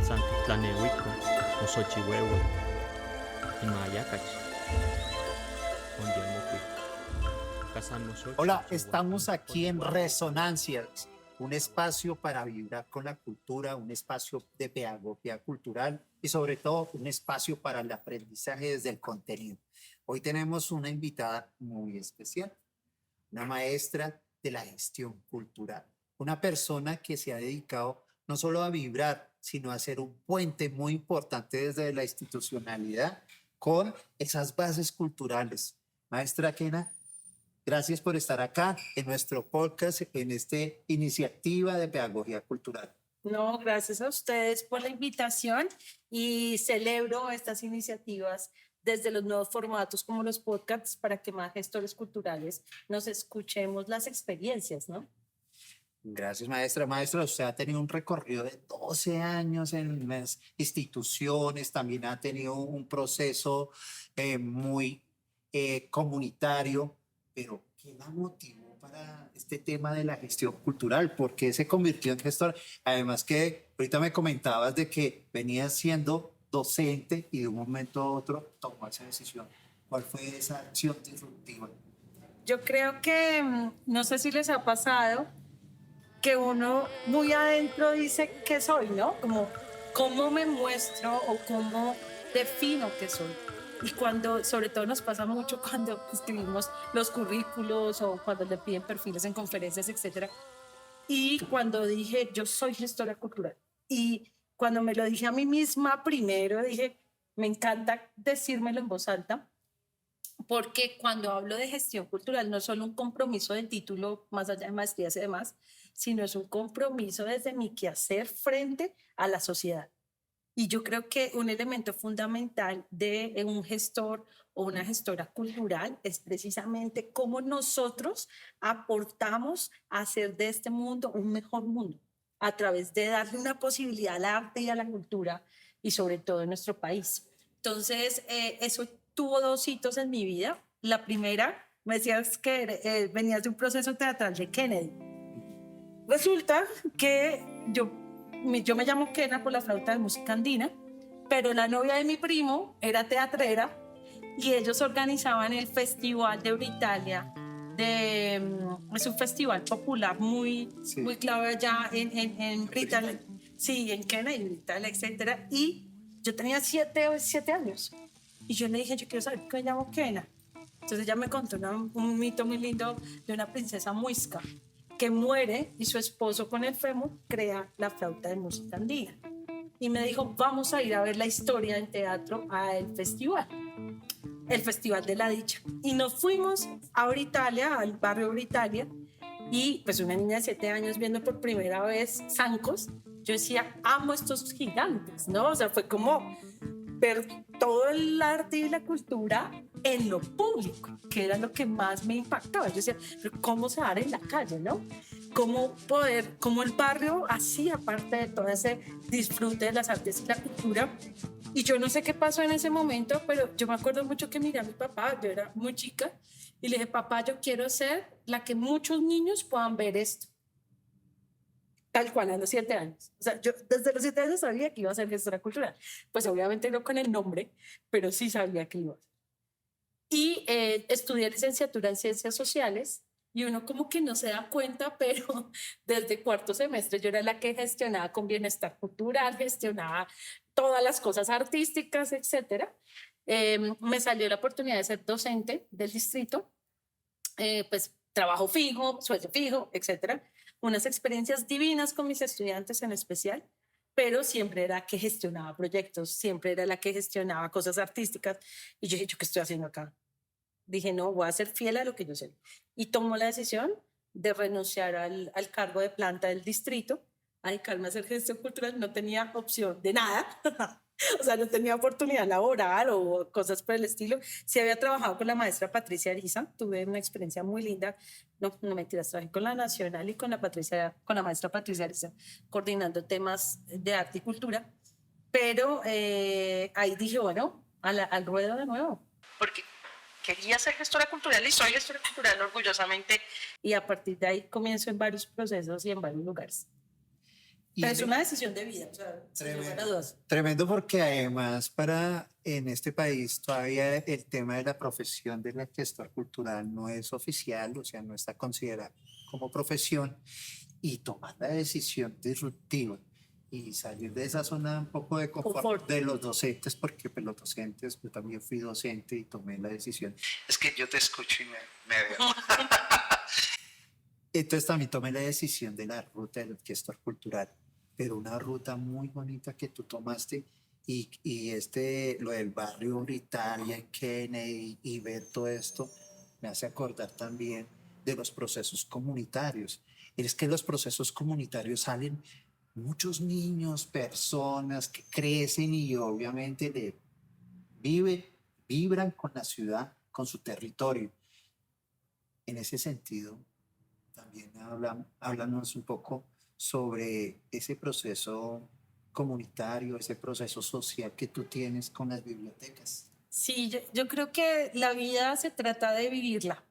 Santitlanehuico, Osochihuehua, Imayacach, Ondialmocuic. Hola, estamos aquí en Resonancias, un espacio para vibrar con la cultura, un espacio de pedagogía cultural y sobre todo un espacio para el aprendizaje desde el contenido. Hoy tenemos una invitada muy especial, una maestra de la gestión cultural, una persona que se ha dedicado no solo a vibrar, sino a ser un puente muy importante desde la institucionalidad con esas bases culturales. Maestra Kena, gracias por estar acá en nuestro podcast, en esta iniciativa de pedagogía cultural. No, gracias a ustedes por la invitación y celebro estas iniciativas desde los nuevos formatos como los podcasts para que más gestores culturales nos escuchemos las experiencias, ¿no? Gracias, maestra. Maestra, usted ha tenido un recorrido de 12 años en las instituciones, también ha tenido un proceso muy comunitario, pero ¿qué la motivó para este tema de la gestión cultural? ¿Por qué se convirtió en gestor? Además que ahorita me comentabas de que venía siendo docente y de un momento a otro tomó esa decisión. ¿Cuál fue esa acción disruptiva? Yo creo que, no sé si les ha pasado, que uno muy adentro dice qué soy, ¿no? Como cómo me muestro o cómo defino qué soy. Y cuando, sobre todo nos pasa mucho cuando escribimos los currículos o cuando le piden perfiles en conferencias, etcétera. Y cuando dije, yo soy gestora cultural. Y cuando me lo dije a mí misma primero, dije, me encanta decírmelo en voz alta, porque cuando hablo de gestión cultural no es solo un compromiso del título más allá de maestrías y demás, sino es un compromiso desde mi quehacer frente a la sociedad. Y yo creo que un elemento fundamental de un gestor o una gestora cultural es precisamente cómo nosotros aportamos a hacer de este mundo un mejor mundo a través de darle una posibilidad al arte y a la cultura y sobre todo en nuestro país. Entonces, eso tuvo dos hitos en mi vida. La primera, me decías que venías de un proceso teatral de Kennedy. Resulta que yo me llamo Kena por la flauta de música andina, pero la novia de mi primo era teatrera y ellos organizaban el Festival de Britalia. Es un festival popular muy clave allá en Britalia. Sí, en Kena y Britalia, etcétera. Y yo tenía 7 años. Y yo le dije, yo quiero saber qué me llamo Kena. Entonces ella me contó un mito muy lindo de una princesa muisca que muere y su esposo con el fémur crea la flauta de música andina. Y me dijo, vamos a ir a ver la historia del teatro al festival, el Festival de la Dicha. Y nos fuimos a Britalia, al barrio Britalia, y pues una niña de 7 años viendo por primera vez zancos, yo decía, amo estos gigantes, ¿no? O sea, fue como ver todo el arte y la cultura en lo público, que era lo que más me impactaba. Yo decía, pero ¿cómo se hará en la calle, no? Cómo el barrio hacía parte de todo ese disfrute de las artes y la cultura. Y yo no sé qué pasó en ese momento, pero yo me acuerdo mucho que miré a mi papá, yo era muy chica, y le dije, papá, yo quiero ser la que muchos niños puedan ver esto. Tal cual, a los 7 años. O sea, yo desde los 7 años sabía que iba a ser gestora cultural. Pues obviamente no con el nombre, pero sí sabía que iba a ser. Y estudié licenciatura en Ciencias Sociales y uno como que no se da cuenta, pero desde cuarto semestre yo era la que gestionaba con bienestar cultural, gestionaba todas las cosas artísticas, etcétera. Me salió la oportunidad de ser docente del distrito, pues trabajo fijo, sueldo fijo, etcétera. Unas experiencias divinas con mis estudiantes en especial, pero siempre era que gestionaba proyectos, siempre era la que gestionaba cosas artísticas. Y yo dije, ¿yo qué estoy haciendo acá? Dije, no, voy a ser fiel a lo que yo sé. Y tomo la decisión de renunciar al cargo de planta del distrito, a dedicarme a hacer gestión cultural. No tenía opción de nada. O sea, no tenía oportunidad laboral o cosas por el estilo. Sí había trabajado con la maestra Patricia Ariza, tuve una experiencia muy linda. No mentiras, trabajé con la Nacional y con la maestra Patricia Ariza, coordinando temas de arte y cultura. Pero ahí dije, bueno, al ruedo de nuevo. Porque quería ser gestora cultural y soy gestora cultural orgullosamente. Y a partir de ahí comienzo en varios procesos y en varios lugares. Y Pero es una decisión de vida, o sea, sin Tremendo. lugar a dudas. tremendo porque además en este país todavía el tema de la profesión del gestor cultural no es oficial, o sea, no está considerado como profesión, y tomar la decisión disruptiva y salir de esa zona un poco de confort de los docentes, porque pues, los docentes, yo también fui docente y tomé la decisión. Es que yo te escucho y me veo. Entonces también tomé la decisión de la ruta del gestor cultural, pero una ruta muy bonita que tú tomaste lo del barrio Britalia en Kennedy y ver todo esto me hace acordar también de los procesos comunitarios. Es que los procesos comunitarios salen muchos niños, personas que crecen y obviamente viven, vibran con la ciudad, con su territorio. En ese sentido, también háblanos un poco sobre ese proceso comunitario, ese proceso social que tú tienes con las bibliotecas. Sí, yo creo que la vida se trata de vivirla,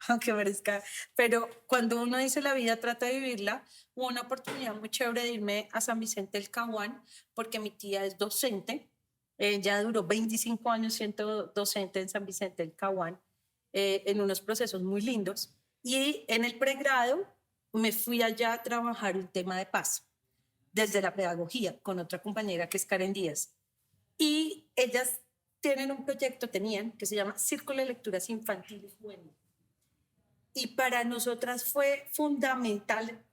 aunque parezca, pero cuando uno dice la vida trata de vivirla, hubo una oportunidad muy chévere de irme a San Vicente del Caguán, porque mi tía es docente, ella duró 25 años siendo docente en San Vicente del Caguán, en unos procesos muy lindos, y en el pregrado me fui allá a trabajar un tema de paz, desde la pedagogía, con otra compañera que es Karen Díaz, y ellas tenían, que se llama Círculo de Lecturas Infantil y Juvenil. Y para nosotras fue fundamental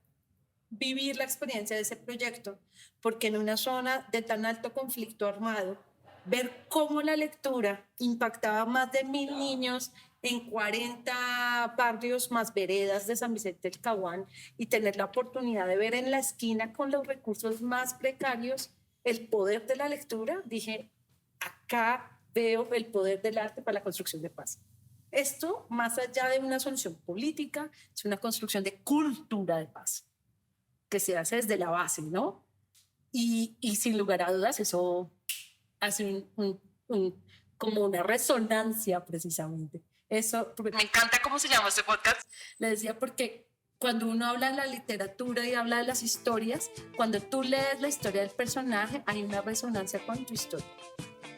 vivir la experiencia de ese proyecto, porque en una zona de tan alto conflicto armado, ver cómo la lectura impactaba a más de 1.000 niños en 40 barrios más veredas de San Vicente del Caguán y tener la oportunidad de ver en la esquina con los recursos más precarios el poder de la lectura, dije, acá veo el poder del arte para la construcción de paz. Esto, más allá de una solución política, es una construcción de cultura de paz, que se hace desde la base, ¿no? Y sin lugar a dudas, eso hace como una resonancia, precisamente. Eso, me encanta cómo se llama este podcast. Le decía porque cuando uno habla de la literatura y habla de las historias, cuando tú lees la historia del personaje, hay una resonancia con tu historia.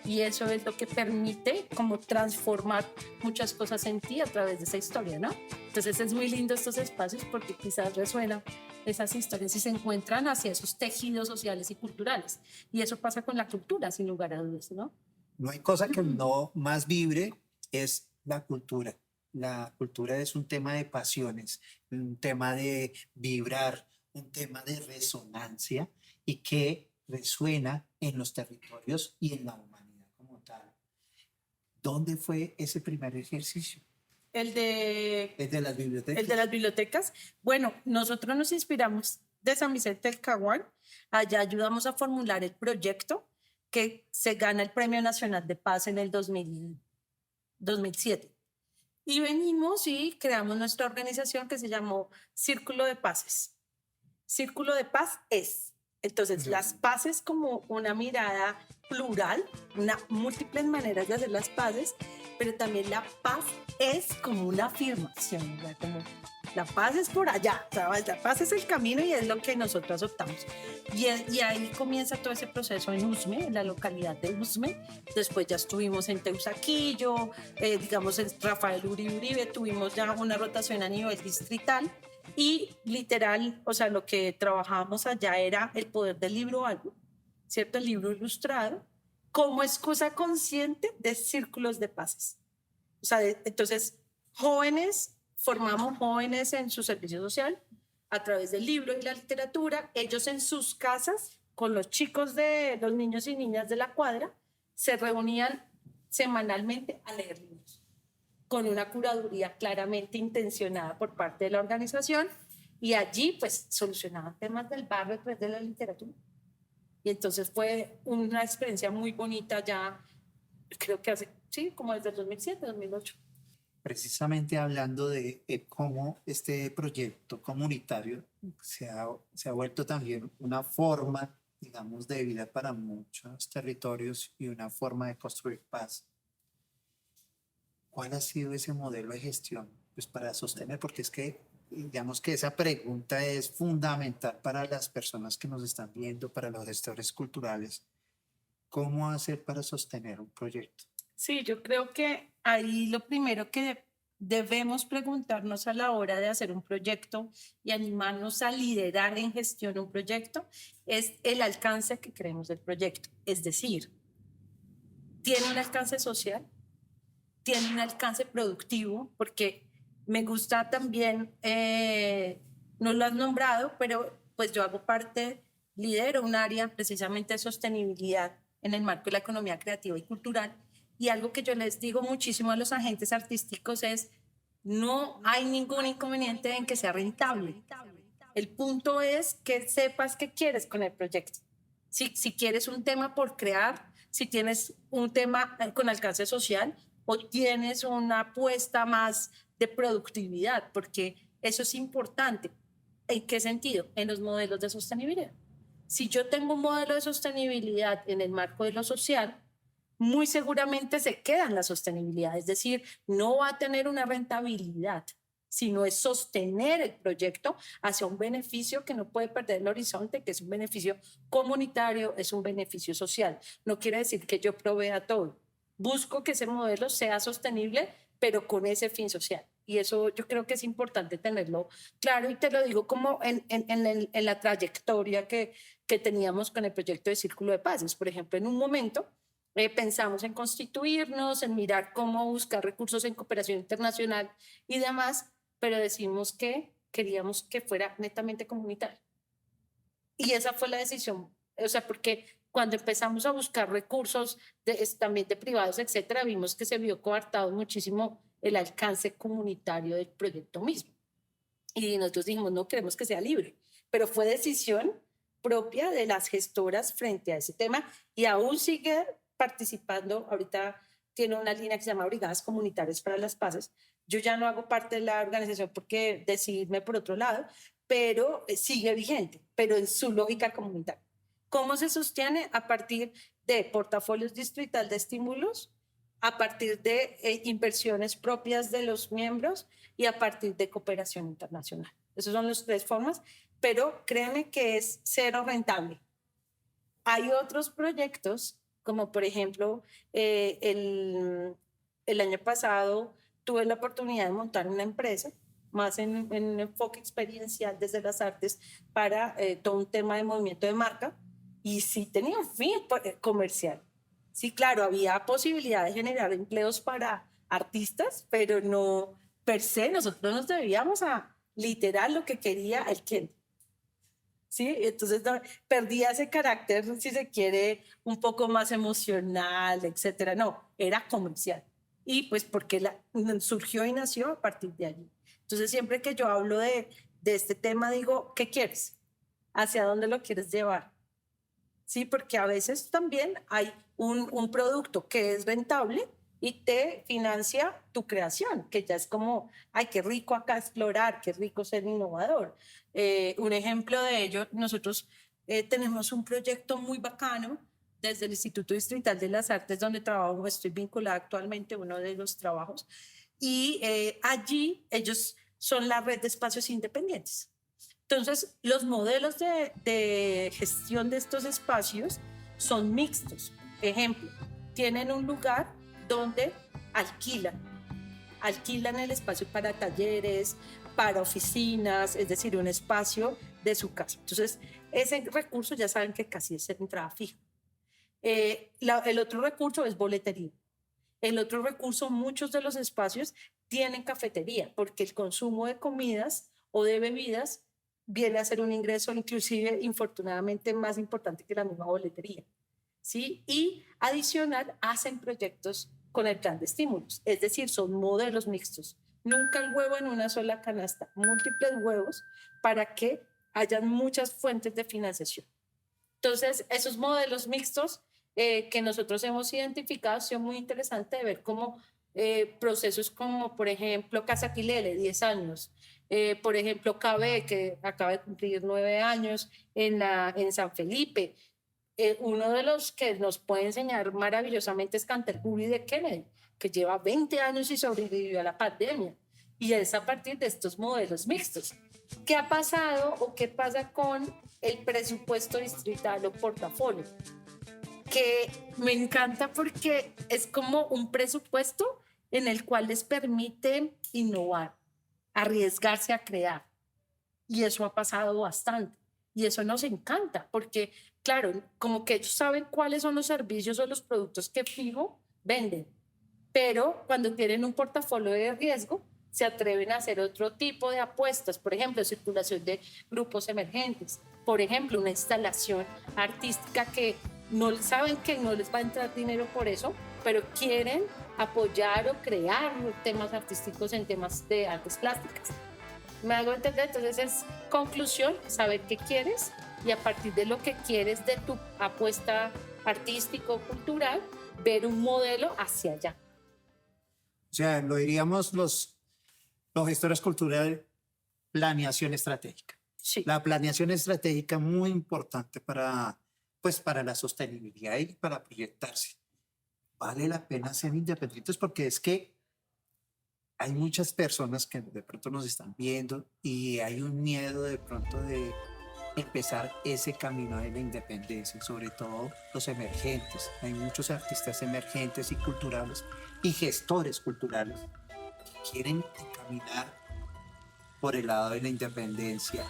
Y eso es lo que permite como transformar muchas cosas en ti a través de esa historia, ¿no? Entonces es muy lindo estos espacios porque quizás resuenan esas historias y se encuentran hacia esos tejidos sociales y culturales. Y eso pasa con la cultura, sin lugar a dudas, ¿no? No hay cosa que no más vibre, es la cultura. La cultura es un tema de pasiones, un tema de vibrar, un tema de resonancia y que resuena en los territorios y en la humanidad como tal. ¿Dónde fue ese primer ejercicio? El de las bibliotecas. El de las bibliotecas. Bueno, nosotros nos inspiramos de San Vicente del Caguán. Allá ayudamos a formular el proyecto que se gana el Premio Nacional de Paz en el 2007. Y venimos y creamos nuestra organización que se llamó Círculo de Paces. Círculo de Paz es, entonces, las paces como una mirada plural, múltiples maneras de hacer las paces, pero también la paz es como una afirmación, ¿verdad? Como la paz es por allá, ¿sabes? La paz es el camino y es lo que nosotros optamos. Y ahí comienza todo ese proceso en Usme, en la localidad de Usme. Después ya estuvimos en Teusaquillo, digamos en Rafael Uribe, tuvimos ya una rotación a nivel distrital. Y literal, o sea, lo que trabajábamos allá era el poder del libro álbum, ¿cierto? El libro ilustrado, como excusa consciente de círculos de paces. O sea, entonces, formamos jóvenes en su servicio social a través del libro y la literatura, ellos en sus casas, con los chicos de los niños y niñas de la cuadra, se reunían semanalmente a leer libros, con una curaduría claramente intencionada por parte de la organización, y allí pues solucionaban temas del barrio a través de la literatura. Y entonces fue una experiencia muy bonita ya, creo que como desde el 2007, 2008. Precisamente hablando de cómo este proyecto comunitario se ha vuelto también una forma, digamos, de vida para muchos territorios y una forma de construir paz. ¿Cuál ha sido ese modelo de gestión? Pues para sostener, porque es que digamos que esa pregunta es fundamental para las personas que nos están viendo, para los gestores culturales. ¿Cómo hacer para sostener un proyecto? Sí, yo creo que ahí lo primero que debemos preguntarnos a la hora de hacer un proyecto y animarnos a liderar en gestión un proyecto es el alcance que queremos del proyecto. Es decir, ¿tiene un alcance social? ¿Tiene un alcance productivo? Porque me gusta también, no lo has nombrado, pero pues yo hago parte, lidero un área precisamente de sostenibilidad en el marco de la economía creativa y cultural. Y algo que yo les digo muchísimo a los agentes artísticos es, no hay ningún inconveniente en que sea rentable. El punto es que sepas qué quieres con el proyecto. Si quieres un tema por crear, si tienes un tema con alcance social o tienes una apuesta más de productividad, porque eso es importante. ¿En qué sentido? En los modelos de sostenibilidad. Si yo tengo un modelo de sostenibilidad en el marco de lo social, muy seguramente se queda en la sostenibilidad, es decir, no va a tener una rentabilidad, sino es sostener el proyecto hacia un beneficio que no puede perder el horizonte, que es un beneficio comunitario, es un beneficio social. No quiere decir que yo provea todo. Busco que ese modelo sea sostenible, pero con ese fin social. Y eso yo creo que es importante tenerlo claro, y te lo digo como en la trayectoria que teníamos con el proyecto de Círculo de Paces. Por ejemplo, en un momento pensamos en constituirnos, en mirar cómo buscar recursos en cooperación internacional y demás, pero decimos que queríamos que fuera netamente comunitario. Y esa fue la decisión, o sea, porque cuando empezamos a buscar recursos también de privados, etcétera, vimos que se vio coartado muchísimo el alcance comunitario del proyecto mismo. Y nosotros dijimos, no queremos que sea libre, pero fue decisión propia de las gestoras frente a ese tema y aún sigue participando. Ahorita tiene una línea que se llama Brigadas Comunitarias para las Paces. Yo ya no hago parte de la organización porque decidí irme por otro lado, pero sigue vigente, pero en su lógica comunitaria. ¿Cómo se sostiene? A partir de portafolios distrital de estímulos, a partir de inversiones propias de los miembros y a partir de cooperación internacional. Esas son las tres formas, pero créeme que es cero rentable. Hay otros proyectos, como por ejemplo, el año pasado tuve la oportunidad de montar una empresa, más en un enfoque experiencial desde las artes para todo un tema de movimiento de marca, y sí tenía un fin comercial. Sí, claro, había posibilidad de generar empleos para artistas, pero no per se, nosotros nos debíamos a literal lo que quería el cliente. Sí, entonces no, perdía ese carácter, si se quiere, un poco más emocional, etcétera. No, era comercial. Y pues porque surgió y nació a partir de allí. Entonces siempre que yo hablo de este tema digo, ¿qué quieres? ¿Hacia dónde lo quieres llevar? Sí, porque a veces también hay un producto que es rentable y te financia tu creación, que ya es como, ay, qué rico acá explorar, qué rico ser innovador. Un ejemplo de ello, nosotros tenemos un proyecto muy bacano desde el Instituto Distrital de las Artes, donde trabajo, estoy vinculada actualmente a uno de los trabajos, y allí ellos son la red de espacios independientes. Entonces, los modelos de gestión de estos espacios son mixtos. Ejemplo, tienen un lugar donde alquilan el espacio para talleres, para oficinas, es decir, un espacio de su casa. Entonces, ese recurso ya saben que casi es entrada fija. El otro recurso es boletería. El otro recurso, muchos de los espacios tienen cafetería, porque el consumo de comidas o de bebidas viene a ser un ingreso inclusive infortunadamente más importante que la misma boletería, ¿sí? Y adicional hacen proyectos con el plan de estímulos, es decir, son modelos mixtos. Nunca el huevo en una sola canasta, múltiples huevos para que hayan muchas fuentes de financiación. Entonces, esos modelos mixtos que nosotros hemos identificado son muy interesantes de ver cómo procesos como, por ejemplo, Casa Quilele, 10 años, por ejemplo, KB, que acaba de cumplir 9 años en San Felipe. Uno de los que nos puede enseñar maravillosamente es Canterbury de Kennedy, que lleva 20 años y sobrevivió a la pandemia. Y es a partir de estos modelos mixtos. ¿Qué ha pasado o qué pasa con el presupuesto distrital o portafolio? Que me encanta porque es como un presupuesto en el cual les permite innovar, arriesgarse a crear. Y eso ha pasado bastante. Y eso nos encanta porque, claro, como que ellos saben cuáles son los servicios o los productos que fijo venden. Pero cuando tienen un portafolio de riesgo, se atreven a hacer otro tipo de apuestas. Por ejemplo, circulación de grupos emergentes. Por ejemplo, una instalación artística que no saben que no les va a entrar dinero por eso, pero quieren apoyar o crear temas artísticos en temas de artes plásticas. ¿Me hago entender? Entonces es conclusión, saber qué quieres y a partir de lo que quieres de tu apuesta artístico-cultural, ver un modelo hacia allá. O sea, lo diríamos los gestores culturales, planeación estratégica. Sí. La planeación estratégica muy importante para, pues, para la sostenibilidad y para proyectarse. Vale la pena ser independientes porque es que hay muchas personas que de pronto nos están viendo y hay un miedo de pronto de empezar ese camino de la independencia, sobre todo los emergentes. Hay muchos artistas emergentes y culturales y gestores culturales que quieren caminar por el lado de la independencia.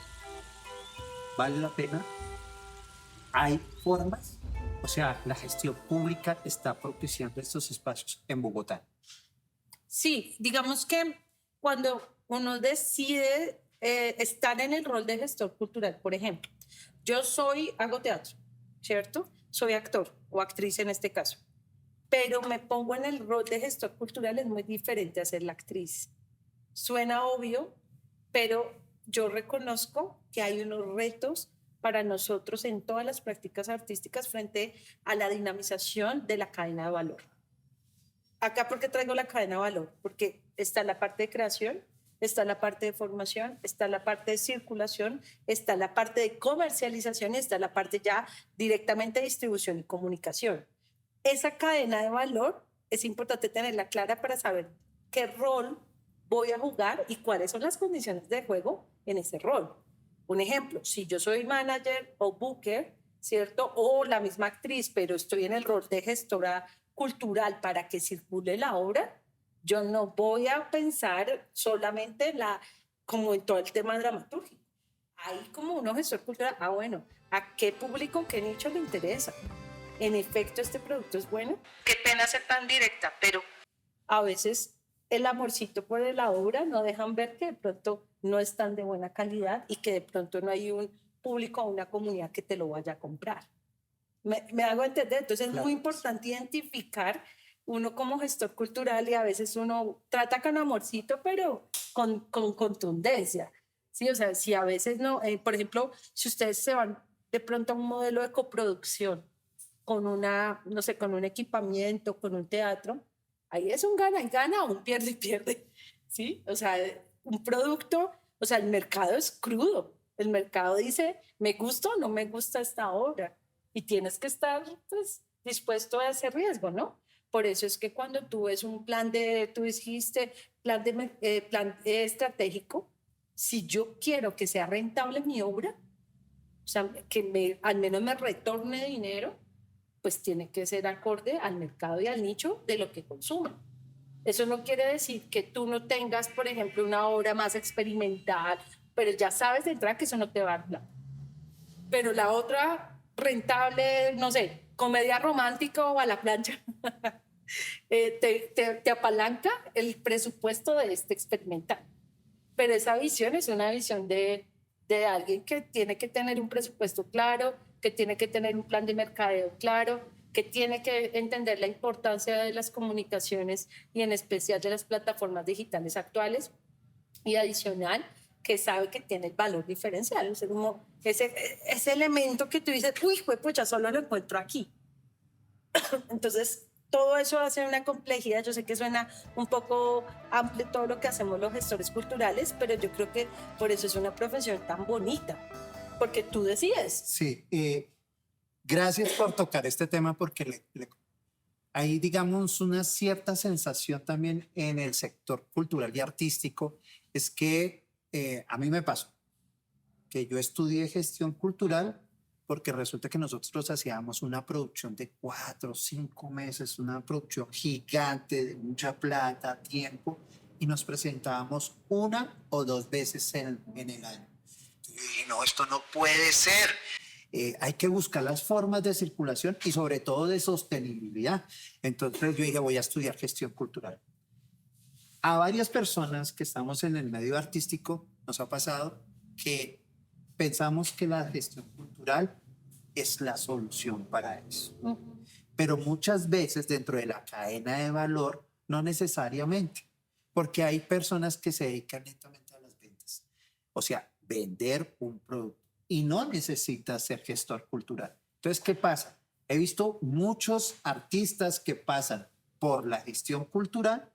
¿Vale la pena? Hay formas, o sea, la gestión pública está propiciando estos espacios en Bogotá. Sí, digamos que cuando uno decide estar en el rol de gestor cultural, por ejemplo, yo hago teatro, ¿cierto? Soy actor o actriz en este caso, pero me pongo en el rol de gestor cultural, es muy diferente a ser la actriz. Suena obvio, pero yo reconozco que hay unos retos para nosotros en todas las prácticas artísticas frente a la dinamización de la cadena de valor. Acá, ¿por qué traigo la cadena de valor? Porque está la parte de creación, está la parte de formación, está la parte de circulación, está la parte de comercialización y está la parte ya directamente de distribución y comunicación. Esa cadena de valor es importante tenerla clara para saber qué rol voy a jugar y cuáles son las condiciones de juego en ese rol. Un ejemplo, si yo soy manager o booker, ¿cierto? O la misma actriz, pero estoy en el rol de gestora cultural para que circule la obra, yo no voy a pensar solamente como en todo el tema dramatúrgico. Ahí como uno gestor cultural, bueno, ¿a qué público, qué nicho le interesa? En efecto, este producto es bueno. Qué pena ser tan directa, pero a veces el amorcito por la obra no dejan ver que de pronto no es tan de buena calidad y que de pronto no hay un público o una comunidad que te lo vaya a comprar. Me hago entender, entonces es muy importante identificar uno como gestor cultural y a veces uno trata con amorcito, pero con contundencia, ¿sí? O sea, si a veces no, por ejemplo, si ustedes se van de pronto a un modelo de coproducción con no sé, con un equipamiento, con un teatro, ahí es un gana y gana o un pierde y pierde, ¿sí? O sea, un producto, o sea, el mercado es crudo, el mercado dice, me gusta o no me gusta esta obra. Y tienes que estar pues, dispuesto a ese riesgo, ¿no? Por eso es que cuando tú ves un tú dijiste, plan estratégico, si yo quiero que sea rentable mi obra, o sea, que al menos me retorne dinero, pues tiene que ser acorde al mercado y al nicho de lo que consumen. Eso no quiere decir que tú no tengas, por ejemplo, una obra más experimental, pero ya sabes de entrada que eso no te va a dar plata. Pero la otra rentable, no sé, comedia romántica o a la plancha, te apalanca el presupuesto de este experimental. Pero esa visión es una visión de alguien que tiene que tener un presupuesto claro, que tiene que tener un plan de mercadeo claro, que tiene que entender la importancia de las comunicaciones y en especial de las plataformas digitales actuales y adicional, que sabe que tiene el valor diferencial. O sea, como ese elemento que tú dices, uy, pues ya solo lo encuentro aquí. Entonces, todo eso hace una complejidad. Yo sé que suena un poco amplio todo lo que hacemos los gestores culturales, pero yo creo que por eso es una profesión tan bonita, porque tú decides. Sí, gracias por tocar este tema porque hay, digamos, una cierta sensación también en el sector cultural y artístico, es que a mí me pasó que yo estudié gestión cultural porque resulta que nosotros hacíamos una producción de 4 o 5 meses, una producción gigante de mucha plata, tiempo, y nos presentábamos 1 o 2 veces en el año. Y no, esto no puede ser. Hay que buscar las formas de circulación y sobre todo de sostenibilidad. Entonces yo dije, voy a estudiar gestión cultural. A varias personas que estamos en el medio artístico nos ha pasado que pensamos que la gestión cultural es la solución para eso. Pero muchas veces dentro de la cadena de valor, no necesariamente, porque hay personas que se dedican netamente a las ventas. O sea, vender un producto y no necesita ser gestor cultural. Entonces, ¿qué pasa? He visto muchos artistas que pasan por la gestión cultural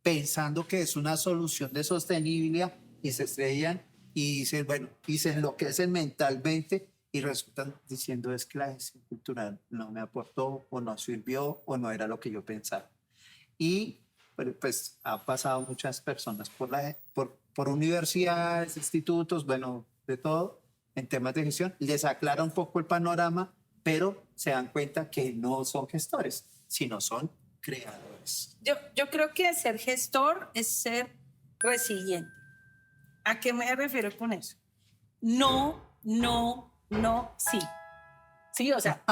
pensando que es una solución de sostenibilidad y se estrellan y dicen, bueno, y se enloquecen mentalmente y resultan diciendo es que la gestión cultural no me aportó o no sirvió o no era lo que yo pensaba. Y pues han pasado muchas personas por universidades, institutos, bueno, de todo, en temas de gestión, les aclara un poco el panorama, pero se dan cuenta que no son gestores, sino son creadores. Yo creo que ser gestor es ser resiliente. ¿A qué me refiero con eso? No, sí. Sí, o sea,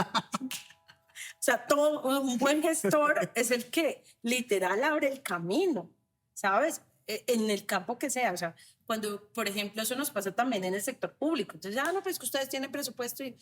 todo un buen gestor es el que literal abre el camino, ¿sabes? En el campo que sea, o sea, cuando, por ejemplo, eso nos pasa también en el sector público. Entonces, ya no, pues que ustedes tienen presupuesto y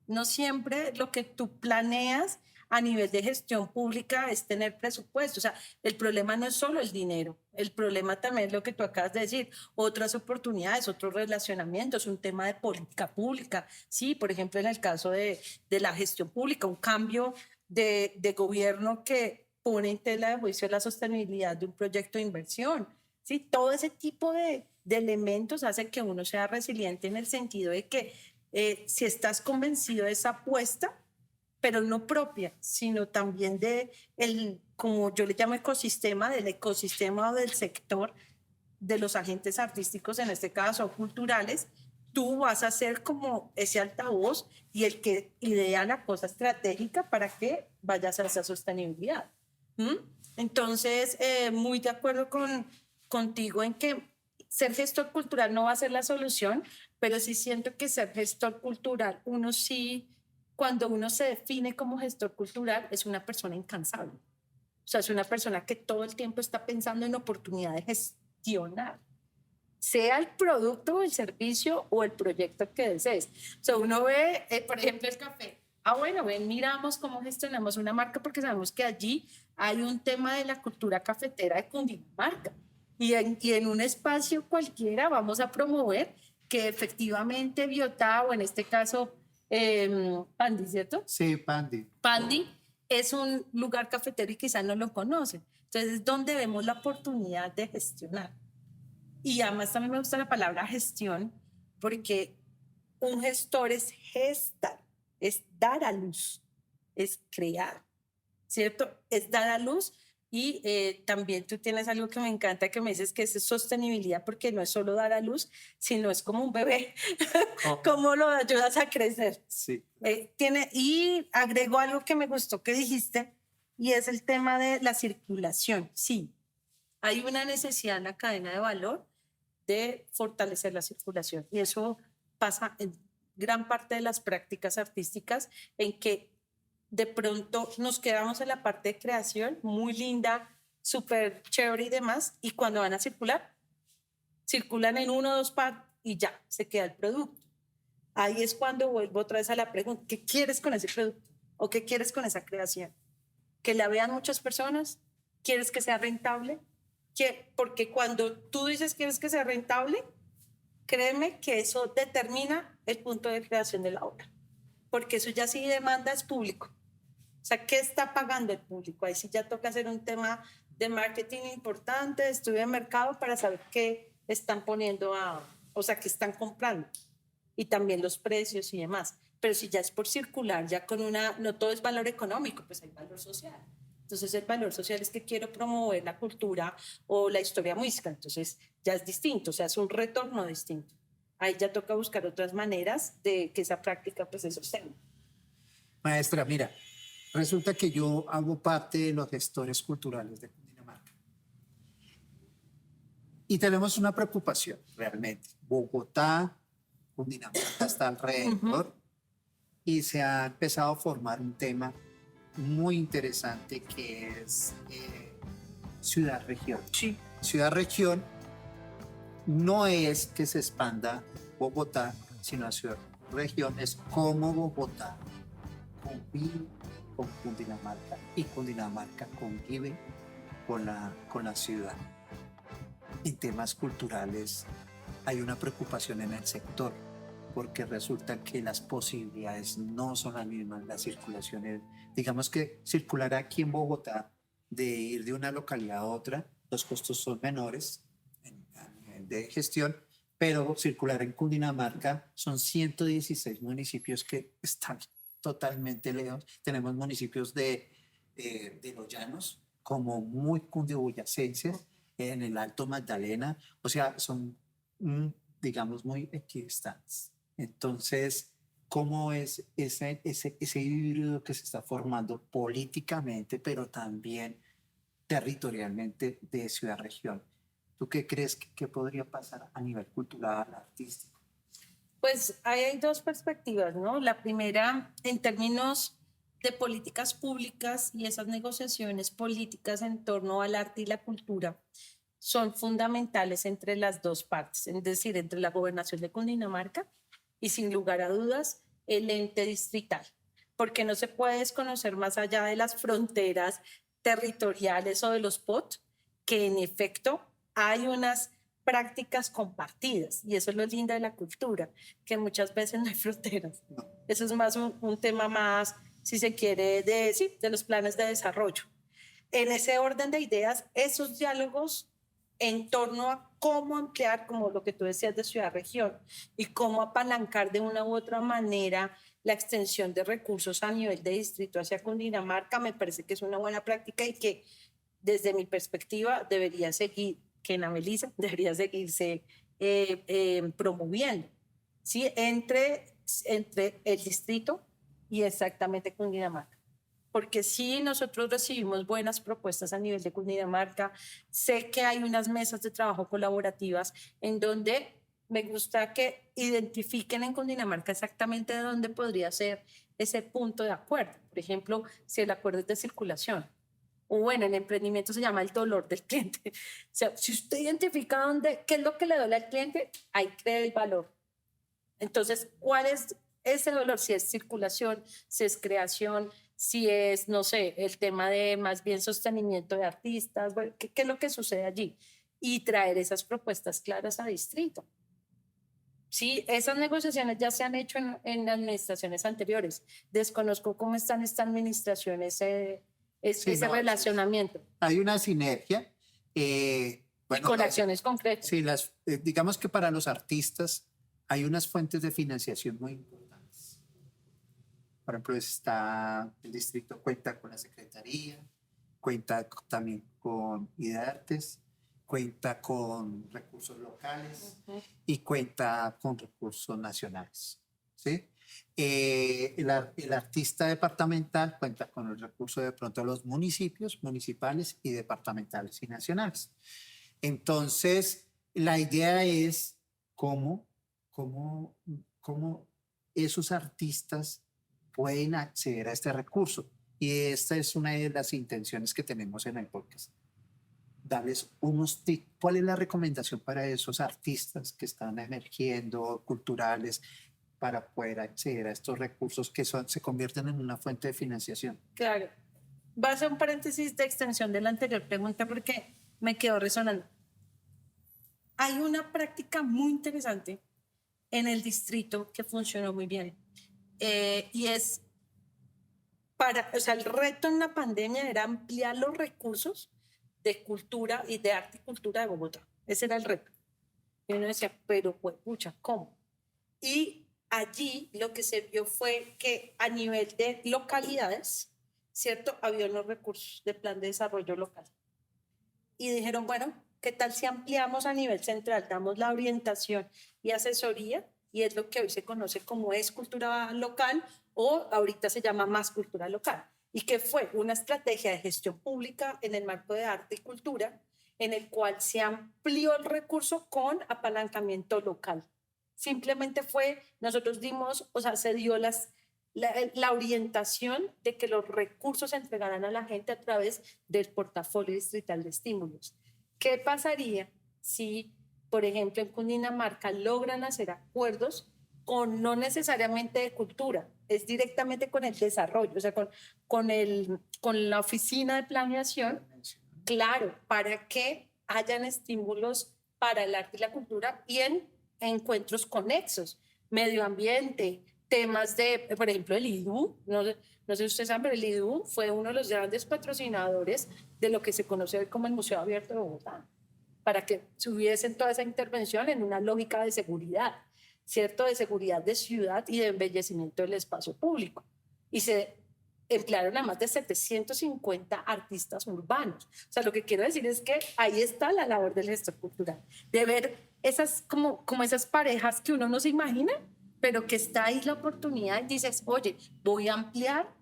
no siempre lo que tú planeas a nivel de gestión pública es tener presupuesto. O sea, el problema no es solo el dinero, el problema también es lo que tú acabas de decir, otras oportunidades, otros relacionamientos, un tema de política pública. Sí, por ejemplo, en el caso de la gestión pública, un cambio de gobierno que pone en tela de juicio la sostenibilidad de un proyecto de inversión. Sí, todo ese tipo de elementos hace que uno sea resiliente en el sentido de que si estás convencido de esa apuesta, pero no propia, sino también de como yo le llamo ecosistema, del ecosistema o del sector de los agentes artísticos, en este caso culturales, tú vas a ser como ese altavoz y el que idea la cosa estratégica para que vayas a esa sostenibilidad. Entonces, muy de acuerdo contigo en que ser gestor cultural no va a ser la solución, pero sí siento que ser gestor cultural, uno sí, cuando uno se define como gestor cultural, es una persona incansable. O sea, es una persona que todo el tiempo está pensando en oportunidad de gestionar, sea el producto o el servicio o el proyecto que desees. O sea, uno ve, por ejemplo, el café. Bueno, miramos cómo gestionamos una marca porque sabemos que allí hay un tema de la cultura cafetera de Cundinamarca. Y en un espacio cualquiera vamos a promover que efectivamente Biotá, o en este caso Pandi, ¿cierto? Sí, Pandi. Pandi es un lugar cafetero y quizás no lo conocen. Entonces es donde vemos la oportunidad de gestionar. Y además también me gusta la palabra gestión porque un gestor es gestar, es dar a luz, es crear, ¿cierto? Es dar a luz. Y también tú tienes algo que me encanta, que me dices que es sostenibilidad, porque no es solo dar a luz, sino es como un bebé. ¿Cómo lo ayudas a crecer? Sí. Y agrego algo que me gustó que dijiste, y es el tema de la circulación. Sí, hay una necesidad en la cadena de valor de fortalecer la circulación. Y eso pasa en gran parte de las prácticas artísticas, en que de pronto nos quedamos en la parte de creación, muy linda, súper chévere y demás, y cuando van a circular, circulan en 1 o 2 partes y ya, se queda el producto. Ahí es cuando vuelvo otra vez a la pregunta, ¿qué quieres con ese producto? ¿O qué quieres con esa creación? ¿Que la vean muchas personas? ¿Quieres que sea rentable? Porque cuando tú dices que quieres que sea rentable, créeme que eso determina el punto de creación de la obra, porque eso ya sí demanda es público. O sea, ¿qué está pagando el público? Ahí sí ya toca hacer un tema de marketing importante, de estudio de mercado para saber qué están poniendo o sea, qué están comprando. Y también los precios y demás. pero si ya es por circular, ya con una, no todo es valor económico, pues hay valor social. Entonces el valor social es que quiero promover la cultura o la historia música, entonces ya es distinto, o sea, es un retorno distinto. Ahí ya toca buscar otras maneras de que esa práctica pues se sostenga. Maestra, mira, resulta que yo hago parte de los gestores culturales de Cundinamarca. Y tenemos una preocupación realmente. Bogotá, Cundinamarca está alrededor y se ha empezado a formar un tema muy interesante que es ciudad-región. Sí. Ciudad-región no es que se expanda Bogotá, sino la ciudad-región es cómo Bogotá convive con Cundinamarca y Cundinamarca convive con la ciudad. En temas culturales hay una preocupación en el sector porque resulta que las posibilidades no son las mismas, la circulación es, digamos que circular aquí en Bogotá de ir de una localidad a otra, los costos son menores a nivel de gestión, pero circular en Cundinamarca son 116 municipios que están totalmente lejos. Tenemos municipios de los llanos como muy cundiboyacenses, en el Alto Magdalena, o sea, son, digamos, muy equidistantes. Entonces, ¿cómo es ese híbrido que se está formando políticamente, pero también territorialmente de ciudad-región? ¿Tú qué crees que podría pasar a nivel cultural, artístico? Pues hay dos perspectivas, ¿no? La primera, en términos de políticas públicas y esas negociaciones políticas en torno al arte y la cultura son fundamentales entre las dos partes, es decir, entre la gobernación de Cundinamarca y, sin lugar a dudas, el ente distrital, porque no se puede desconocer más allá de las fronteras territoriales o de los POT, que en efecto hay unas prácticas compartidas, y eso es lo lindo de la cultura, que muchas veces no hay fronteras. Eso es más un tema más, si se quiere, de los planes de desarrollo. En ese orden de ideas, esos diálogos en torno a cómo emplear, como lo que tú decías de ciudad-región, y cómo apalancar de una u otra manera la extensión de recursos a nivel de distrito hacia Cundinamarca, me parece que es una buena práctica y que desde mi perspectiva debería seguir, que en Amelisa debería seguirse promoviendo, ¿sí? Entre el distrito y exactamente Cundinamarca. Porque sí, nosotros recibimos buenas propuestas a nivel de Cundinamarca. Sé que hay unas mesas de trabajo colaborativas en donde me gusta que identifiquen en Cundinamarca exactamente dónde podría ser ese punto de acuerdo. Por ejemplo, si el acuerdo es de circulación, o bueno, en emprendimiento se llama el dolor del cliente. O sea, si usted identifica qué es lo que le duele al cliente, ahí cree el valor. Entonces, ¿cuál es ese dolor? Si es circulación, si es creación, si es, no sé, el tema de más bien sostenimiento de artistas, bueno, ¿qué es lo que sucede allí? Y traer esas propuestas claras a distrito. Sí, esas negociaciones ya se han hecho en administraciones anteriores. Desconozco cómo están estas administraciones, ese relacionamiento. Hay una sinergia. Bueno, y con acciones concretas. Sí, digamos que para los artistas hay unas fuentes de financiación muy importantes. Por ejemplo, el distrito cuenta con la Secretaría, cuenta también con IDARTES, cuenta con recursos locales y cuenta con recursos nacionales. ¿Sí? El artista departamental cuenta con el recurso de pronto de los municipios, municipales y departamentales y nacionales. Entonces, la idea es cómo esos artistas pueden acceder a este recurso. Y esta es una de las intenciones que tenemos en el podcast. Darles unos tips. ¿Cuál es la recomendación para esos artistas que están emergiendo, culturales, para poder acceder a estos recursos que se convierten en una fuente de financiación? Claro. Va a ser un paréntesis de extensión de la anterior pregunta porque me quedó resonando. Hay una práctica muy interesante en el distrito que funcionó muy bien. Y es o sea, el reto en la pandemia era ampliar los recursos de cultura y de arte y cultura de Bogotá. Ese era el reto. Y uno decía, pero pues, pucha, ¿cómo? Y allí lo que se vio fue que a nivel de localidades, ¿cierto? Había unos recursos de plan de desarrollo local. Y dijeron, bueno, ¿qué tal si ampliamos a nivel central? Damos la orientación y asesoría, y es lo que hoy se conoce como es cultura local, o ahorita se llama más cultura local. Y que fue una estrategia de gestión pública en el marco de arte y cultura, en el cual se amplió el recurso con apalancamiento local. Simplemente fue, nosotros dimos, o sea, se dio la orientación de que los recursos se entregaran a la gente a través del portafolio distrital de estímulos. ¿Qué pasaría si, por ejemplo, en Cundinamarca logran hacer acuerdos con no necesariamente de cultura, es directamente con el desarrollo, o sea, con la oficina de planeación, claro, para que hayan estímulos para el arte y la cultura y en encuentros conexos, medio ambiente, temas de, por ejemplo, el IDU, no sé si ustedes saben, pero el IDU fue uno de los grandes patrocinadores de lo que se conoce hoy como el Museo Abierto de Bogotá, para que tuviesen toda esa intervención en una lógica de seguridad, ¿cierto? De seguridad de ciudad y de embellecimiento del espacio público. Y se emplearon a más de 750 artistas urbanos. O sea, lo que quiero decir es que ahí está la labor del gestor cultural, de ver esas, como esas parejas que uno no se imagina, pero que está ahí la oportunidad y dices, oye, voy a ampliar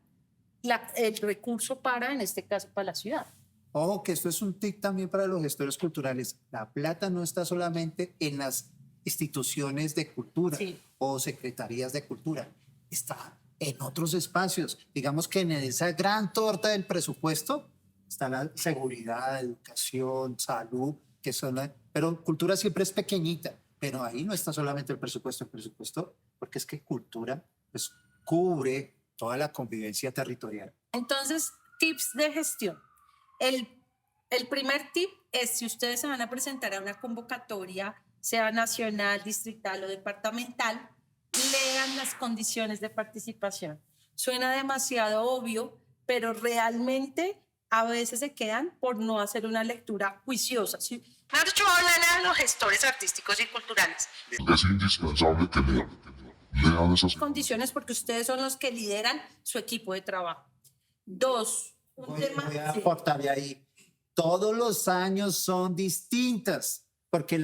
el recurso para, en este caso, para la ciudad. Ojo, que esto es un tip también para los gestores culturales. La plata no está solamente en las instituciones de cultura o secretarías de cultura, está en otros espacios. Digamos que en esa gran torta del presupuesto está la seguridad, educación, salud, que son pero cultura siempre es pequeñita, pero ahí no está solamente el presupuesto, porque es que cultura pues, cubre toda la convivencia territorial. Entonces, tips de gestión. El primer tip es, si ustedes se van a presentar a una convocatoria, sea nacional, distrital o departamental, lean las condiciones de participación. Suena demasiado obvio, pero realmente a veces se quedan por no hacer una lectura juiciosa. ¿Sí? Me han dicho hablar a los gestores artísticos y culturales. Es indispensable que lean esas condiciones porque ustedes son los que lideran su equipo de trabajo. Dos, voy a aportarle ahí. Todos los años son distintas, porque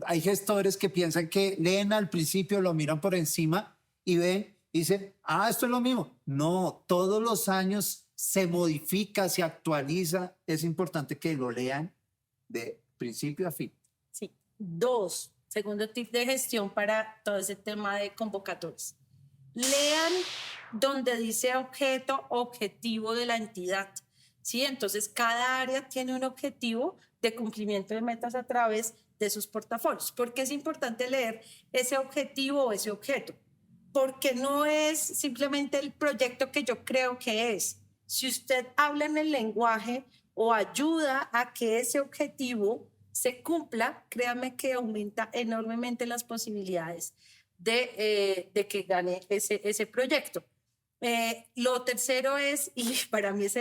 hay gestores que piensan que leen al principio, lo miran por encima y ven, y dicen, esto es lo mismo. No, todos los años se modifica, se actualiza. Es importante que lo lean de principio a fin. Sí. Dos, segundo tip de gestión para todo ese tema de convocatorias. Lean donde dice objeto, objetivo de la entidad. ¿Sí? Entonces, cada área tiene un objetivo de cumplimiento de metas a través de sus portafolios. ¿Por qué es importante leer ese objetivo o ese objeto? Porque no es simplemente el proyecto que yo creo que es. Si usted habla en el lenguaje o ayuda a que ese objetivo se cumpla, créame que aumenta enormemente las posibilidades de que gane ese proyecto. Lo tercero es, y para mí es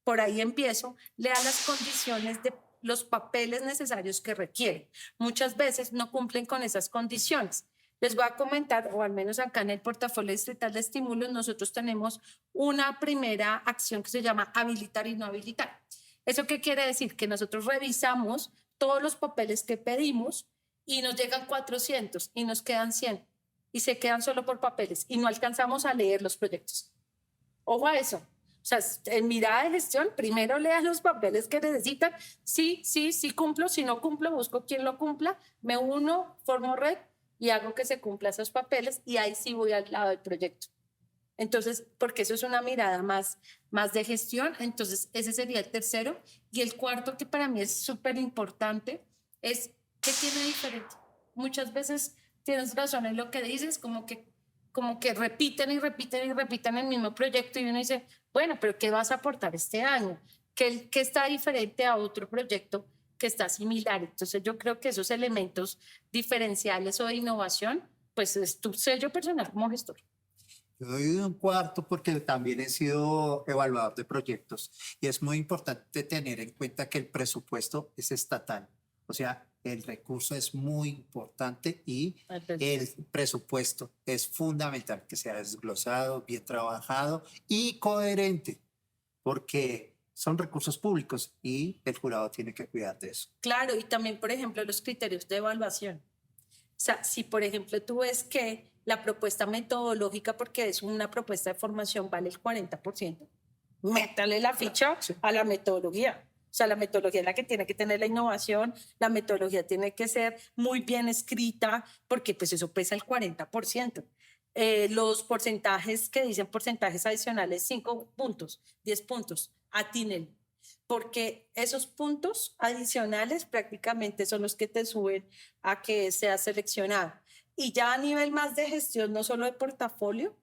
por ahí empiezo, lea las condiciones de los papeles necesarios que requieren. Muchas veces no cumplen con esas condiciones. Les voy a comentar, o al menos acá en el portafolio distrital de estímulos, nosotros tenemos una primera acción que se llama habilitar y no habilitar. ¿Eso qué quiere decir? Que nosotros revisamos todos los papeles que pedimos y nos llegan 400 y nos quedan 100 y se quedan solo por papeles y no alcanzamos a leer los proyectos. Ojo a eso. O sea, en mirada de gestión, primero lean los papeles que necesitan. Sí cumplo. Si no cumplo, busco quien lo cumpla. Me uno, formo red y hago que se cumpla esos papeles y ahí sí voy al lado del proyecto. Entonces, porque eso es una mirada más de gestión. Entonces, ese sería el tercero. Y el cuarto, que para mí es súper importante, es ¿qué tiene diferente? Muchas veces tienes razón en lo que dices, como que repiten el mismo proyecto y uno dice, bueno, pero ¿qué vas a aportar este año? ¿Qué está diferente a otro proyecto que está similar? Entonces yo creo que esos elementos diferenciales o de innovación, pues es tu sello personal como gestor. Yo doy un cuarto porque también he sido evaluador de proyectos y es muy importante tener en cuenta que el presupuesto es estatal. O sea, el recurso es muy importante y el presupuesto es fundamental que sea desglosado, bien trabajado y coherente, porque son recursos públicos y el jurado tiene que cuidar de eso. Claro, y también, por ejemplo, los criterios de evaluación. O sea, si por ejemplo tú ves que la propuesta metodológica, porque es una propuesta de formación, vale el 40%, métale la ficha a la metodología. O sea, la metodología es la que tiene que tener la innovación, la metodología tiene que ser muy bien escrita, porque pues eso pesa el 40%. Los porcentajes que dicen porcentajes adicionales, 5 puntos, 10 puntos, atínenlo. Porque esos puntos adicionales prácticamente son los que te suben a que seas seleccionado. Y ya a nivel más de gestión, no solo de portafolio,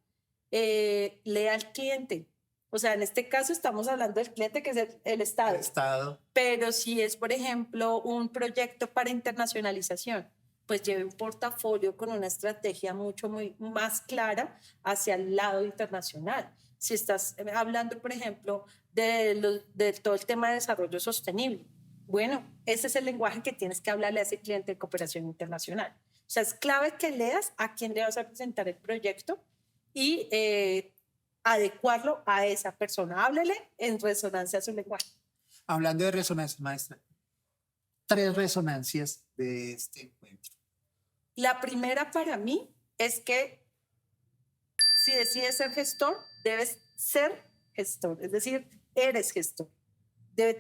lea al cliente. O sea, en este caso estamos hablando del cliente, que es el Estado. El Estado. Pero si es, por ejemplo, un proyecto para internacionalización, pues lleve un portafolio con una estrategia muy más clara hacia el lado internacional. Si estás hablando, por ejemplo, de todo el tema de desarrollo sostenible, bueno, ese es el lenguaje que tienes que hablarle a ese cliente de cooperación internacional. O sea, es clave que leas a quién le vas a presentar el proyecto y adecuarlo a esa persona. Háblele en resonancia a su lenguaje. Hablando de resonancia, maestra, 3 resonancias de este encuentro. La primera para mí es que si decides ser gestor, debes ser gestor, es decir, eres gestor. Debe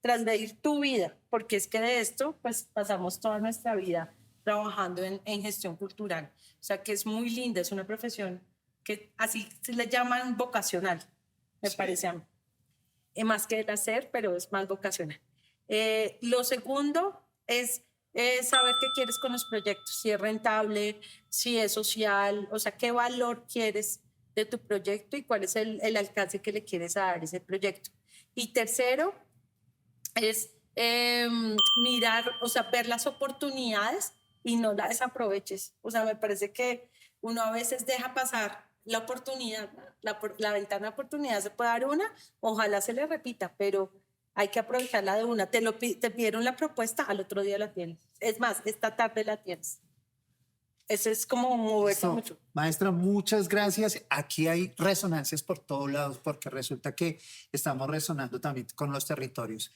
trasmedir tu vida, porque es que de esto pues pasamos toda nuestra vida trabajando en gestión cultural. O sea que es muy linda, es una profesión que así se le llaman vocacional, me parece a mí. Más que el hacer, pero es más vocacional. Lo segundo es saber qué quieres con los proyectos, si es rentable, si es social, o sea, qué valor quieres de tu proyecto y cuál es el alcance que le quieres dar a ese proyecto. Y tercero es mirar, o sea, ver las oportunidades y no las desaproveches. O sea, me parece que uno a veces deja pasar la oportunidad, la ventana de oportunidad se puede dar una, ojalá se le repita, pero hay que aprovecharla de una. Te pidieron la propuesta, al otro día la tienes. Es más, esta tarde la tienes. Eso es como moverse mucho. Maestra, muchas gracias. Aquí hay resonancias por todos lados, porque resulta que estamos resonando también con los territorios.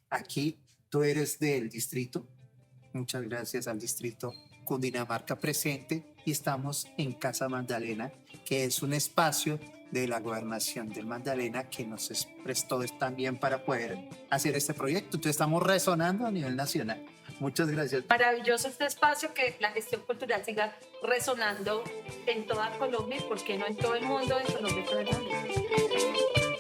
Aquí tú eres del distrito. Muchas gracias al distrito Cundinamarca presente, y estamos en Casa Magdalena, que es un espacio de la Gobernación del Magdalena que nos prestó también para poder hacer este proyecto. Entonces estamos resonando a nivel nacional. Muchas gracias. Maravilloso este espacio, que la gestión cultural siga resonando en toda Colombia, y por qué no en todo el mundo, en Colombia y todo el mundo.